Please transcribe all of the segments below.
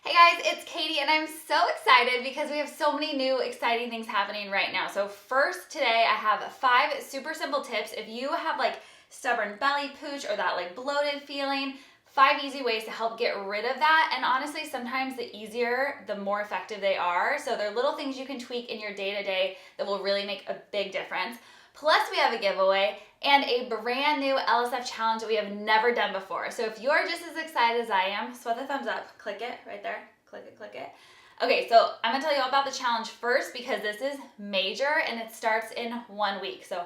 Hey guys, it's Katie and I'm so excited because we have so many new exciting things happening right now. So first today I have 5 super simple tips. If you have like stubborn belly pooch or that like bloated feeling, 5 easy ways to help get rid of that. And honestly, sometimes the easier, the more effective they are. So they're little things you can tweak in your day-to-day that will really make a big difference. Plus we have a giveaway and a brand new LSF challenge that we have never done before. So if you're just as excited as I am, sweat the thumbs up, click it right there, click it. Okay, so I'm gonna tell you all about the challenge first because this is major and it starts in 1 week. So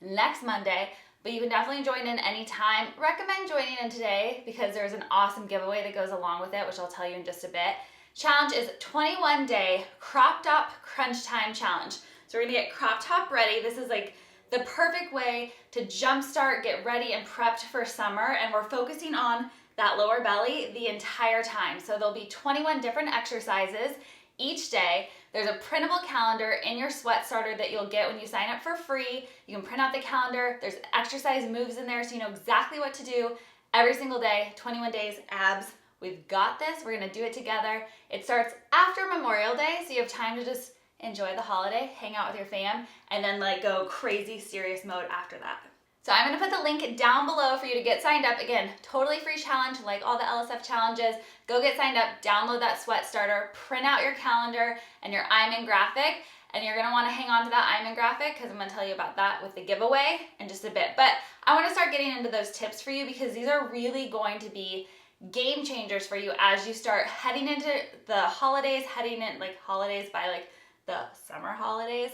next Monday, but you can definitely join in anytime. Recommend joining in today because there's an awesome giveaway that goes along with it, which I'll tell you in just a bit. Challenge is 21-day crop top crunch time challenge. So we're gonna get crop top ready. This is like the perfect way to jumpstart, get ready and prepped for summer. And we're focusing on that lower belly the entire time. So there'll be 21 different exercises each day. There's a printable calendar in your sweat starter that you'll get when you sign up for free. You can print out the calendar. There's exercise moves in there so you know exactly what to do every single day, 21 days, abs. We've got this. We're gonna do it together. It starts after Memorial Day, so you have time to just enjoy the holiday, hang out with your fam, and then like go crazy serious mode after that. So I'm gonna put the link down below for you to get signed up. Again, totally free challenge like all the LSF challenges. Go get signed up, download that sweat starter, print out your calendar and your Iman graphic, and you're gonna wanna hang on to that Iman graphic because I'm gonna tell you about that with the giveaway in just a bit. But I wanna start getting into those tips for you because these are really going to be game changers for you as you start heading into the holidays, heading in like holidays by like the summer holidays,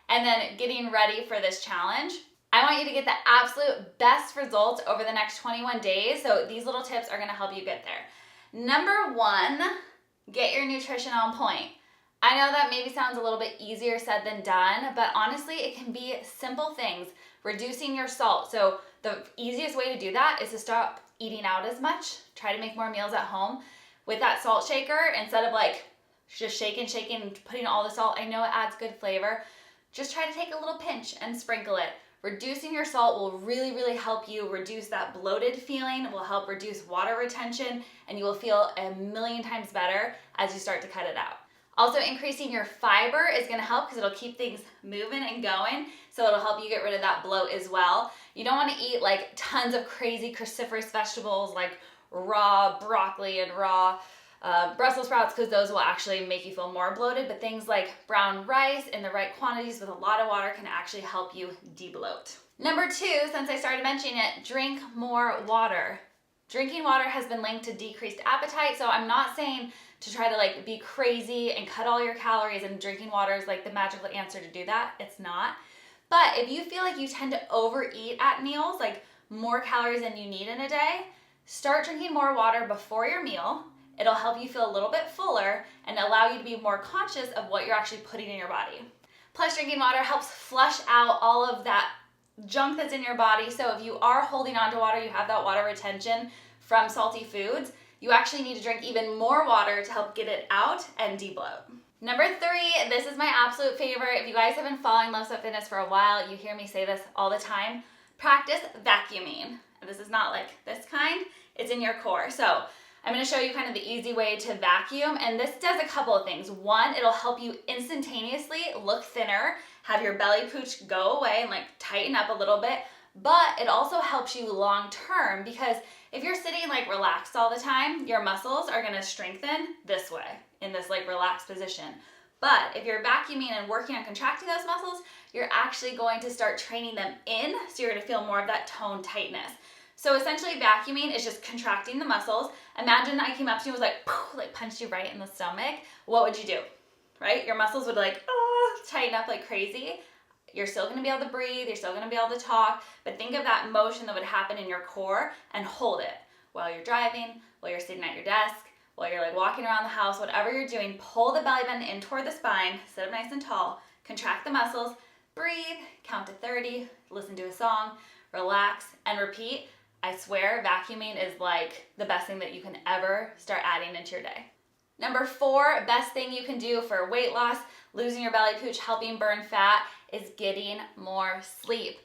and then getting ready for this challenge. I want you to get the absolute best results over the next 21 days. So these little tips are gonna help you get there. Number 1, get your nutrition on point. I know that maybe sounds a little bit easier said than done, but honestly, it can be simple things. Reducing your salt. So the easiest way to do that is to stop eating out as much. Try to make more meals at home. With that salt shaker, instead of like just shaking, putting all the salt, I know it adds good flavor. Just try to take a little pinch and sprinkle it. Reducing your salt will really, really help you reduce that bloated feeling. It will help reduce water retention, and you will feel a million times better as you start to cut it out. Also, increasing your fiber is gonna help because it'll keep things moving and going, so it'll help you get rid of that bloat as well. You don't wanna eat like tons of crazy cruciferous vegetables like raw broccoli and raw Brussels sprouts because those will actually make you feel more bloated, but things like brown rice in the right quantities with a lot of water can actually help you de-bloat. Number 2, since I started mentioning it, drink more water. Drinking water has been linked to decreased appetite, so I'm not saying to try to like be crazy and cut all your calories and drinking water is like the magical answer to do that. It's not. But if you feel like you tend to overeat at meals, like more calories than you need in a day, start drinking more water before your meal. It'll help you feel a little bit fuller and allow you to be more conscious of what you're actually putting in your body. Plus, drinking water helps flush out all of that junk that's in your body. So if you are holding on to water, you have that water retention from salty foods, you actually need to drink even more water to help get it out and de-bloat. Number 3, this is my absolute favorite. If you guys have been following Love Sweat Fitness for a while, you hear me say this all the time. Practice vacuuming. This is not like this kind, it's in your core. So I'm gonna show you kind of the easy way to vacuum, and this does a couple of things. 1, it'll help you instantaneously look thinner, have your belly pooch go away and like tighten up a little bit, but it also helps you long term because if you're sitting like relaxed all the time, your muscles are gonna strengthen this way, in this like relaxed position. But if you're vacuuming and working on contracting those muscles, you're actually going to start training them in, so you're gonna feel more of that tone tightness. So essentially vacuuming is just contracting the muscles. Imagine I came up to you and was like punched you right in the stomach. What would you do, right? Your muscles would like tighten up like crazy. You're still gonna be able to breathe, you're still gonna be able to talk, but think of that motion that would happen in your core and hold it while you're driving, while you're sitting at your desk, while you're like walking around the house, whatever you're doing, pull the belly button in toward the spine, sit up nice and tall, contract the muscles, breathe, count to 30, listen to a song, relax, and repeat. I swear vacuuming is like the best thing that you can ever start adding into your day. Number 4, best thing you can do for weight loss, losing your belly pooch, helping burn fat, is getting more sleep.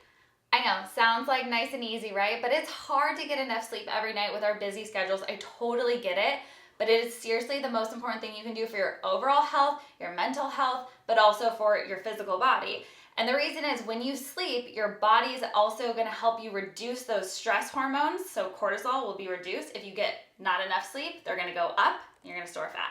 I know, sounds like nice and easy, right? But it's hard to get enough sleep every night with our busy schedules. I totally get it. but it is seriously the most important thing you can do for your overall health, your mental health, but also for your physical body. And the reason is when you sleep, your body is also going to help you reduce those stress hormones. So cortisol will be reduced. If you get not enough sleep, they're going to go up, and you're going to store fat.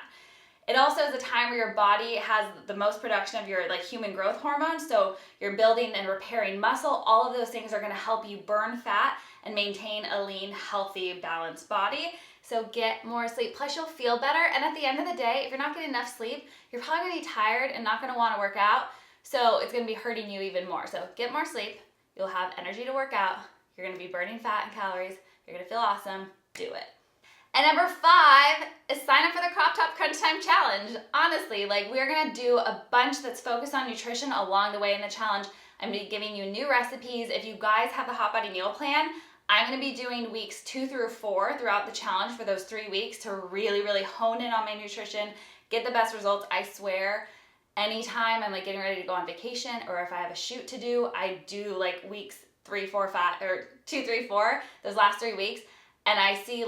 It also is a time where your body has the most production of your human growth hormones. So you're building and repairing muscle. All of those things are going to help you burn fat and maintain a lean, healthy, balanced body. So get more sleep. Plus you'll feel better. And at the end of the day, if you're not getting enough sleep, you're probably going to be tired and not going to want to work out. So it's going to be hurting you even more. So get more sleep. You'll have energy to work out. You're going to be burning fat and calories. You're going to feel awesome. Do it. And number 5 is sign up for the Crop Top Crunch Time Challenge. Honestly, we're gonna do a bunch that's focused on nutrition along the way in the challenge. I'm gonna be giving you new recipes. If you guys have the Hot Body Meal Plan, I'm gonna be doing weeks 2 through 4 throughout the challenge for those 3 weeks to really, really hone in on my nutrition, get the best results. I swear, anytime I'm getting ready to go on vacation or if I have a shoot to do, I do weeks 3, 4, 5, or 2, 3, 4, those last 3 weeks, and I see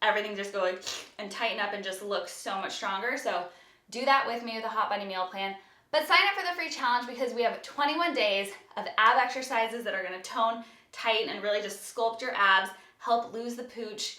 everything just go and tighten up and just look so much stronger. So do that with me with the Hot Body Meal Plan. But sign up for the free challenge because we have 21 days of ab exercises that are going to tone, tighten, and really just sculpt your abs, help lose the pooch.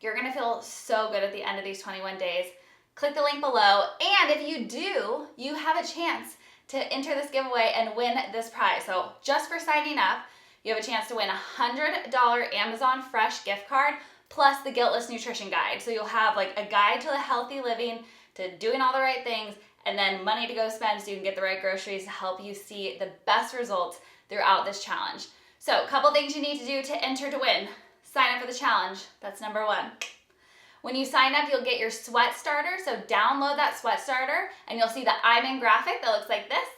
You're going to feel so good at the end of these 21 days. Click the link below. And if you do, you have a chance to enter this giveaway and win this prize. So just for signing up, you have a chance to win a $100 Amazon Fresh gift card plus the Guiltless Nutrition Guide. So you'll have a guide to healthy living, to doing all the right things, and then money to go spend so you can get the right groceries to help you see the best results throughout this challenge. So a couple things you need to do to enter to win. Sign up for the challenge. That's number 1. When you sign up, you'll get your sweat starter. So download that sweat starter and you'll see the I'm in graphic that looks like this.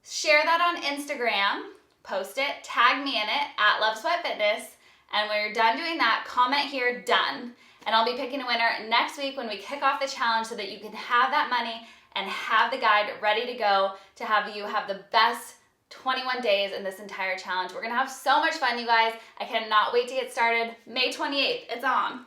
Share that on Instagram, post it, tag me in it at Love Sweat Fitness. And when you're done doing that, comment here, done. And I'll be picking a winner next week when we kick off the challenge so that you can have that money and have the guide ready to go to have you have the best 21 days in this entire challenge. We're gonna have so much fun, you guys. I cannot wait to get started. May 28th, it's on.